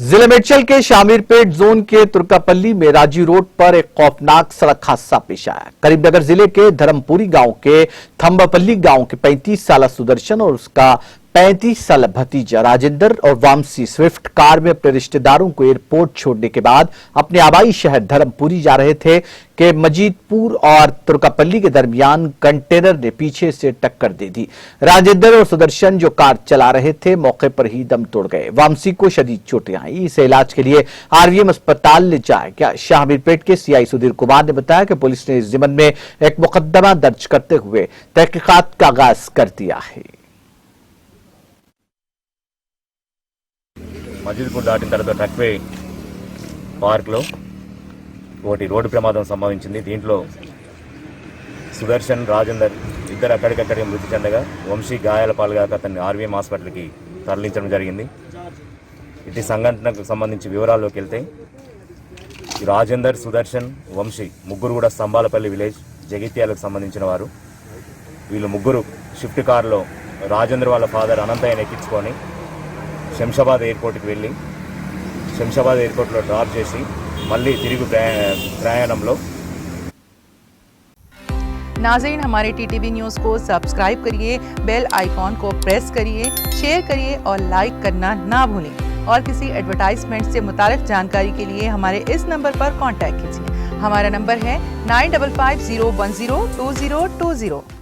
जिले मेडचल के शामीरपेट जोन के तुर्कापल्ली में राजी रोड पर एक खौफनाक सड़क हादसा पेश आया। करीमनगर जिले के धर्मपुरी गांव के थंबापल्ली गांव के 35 साल सुदर्शन और उसका 35 साल भतीजा राजेंद्र और वामसी स्विफ्ट कार में अपने रिश्तेदारों को एयरपोर्ट छोड़ने के बाद अपने आबाई शहर धर्मपुरी जा रहे थे कि मजीदपुर और तुर्कापल्ली के दरमियान कंटेनर ने पीछे से टक्कर दे दी। राजेंद्र और सुदर्शन जो कार चला रहे थे मौके पर ही दम तोड़ गए। वामसी को शदीद चोटें आई, इसे इलाज के लिए आरवीएम अस्पताल ले जाया गया। शाहमीरपेट के सीआई सुधीर कुमार ने बताया कि पुलिस ने इस जिम्मन में एक मुकदमा दर्ज करते हुए तहकीकात का आगाज कर दिया है। మజిద్పూర్ దాటిన తర్వాత ట్రక్వే పార్క్లో ఒకటి రోడ్డు ప్రమాదం సంభవించింది। దీంట్లో సుదర్శన్ రాజేందర్ ఇద్దరు అక్కడికక్కడే మృతి చెందగా వంశీ గాయాల పాలుగా అతన్ని ఆర్వీఎం హాస్పిటల్కి తరలించడం జరిగింది। ఇటు సంఘటనకు సంబంధించి వివరాల్లోకి వెళ్తే రాజేందర్, సుదర్శన్, వంశీ ముగ్గురు కూడా స్తంభాలపల్లి విలేజ్ జగిత్యాలకు సంబంధించిన వారు। వీళ్ళు ముగ్గురు షిఫ్ట్ కారులో రాజేందర్ వాళ్ళ ఫాదర్ అనంతయ్యని ఎక్కించుకొని శంషాబాద్ ఎయిర్పోర్ట్కి వెళ్ళి శంషాబాద్ ఎయిర్పోర్ట్లో డ్రాప్ చేసి మళ్ళీ తిరిగి ప్రయాణంలో। नाज़रीन, हमारे टीटीवी न्यूज़ को सब्सक्राइब करिए, बेल आइकॉन को प्रेस करिए, शेयर करिए और लाइक करना ना भूलें। और किसी एडवर्टाइजमेंट से मुताल्लिक जानकारी के लिए हमारे इस नंबर पर कांटेक्ट कीजिए। हमारा नंबर है 9550102020।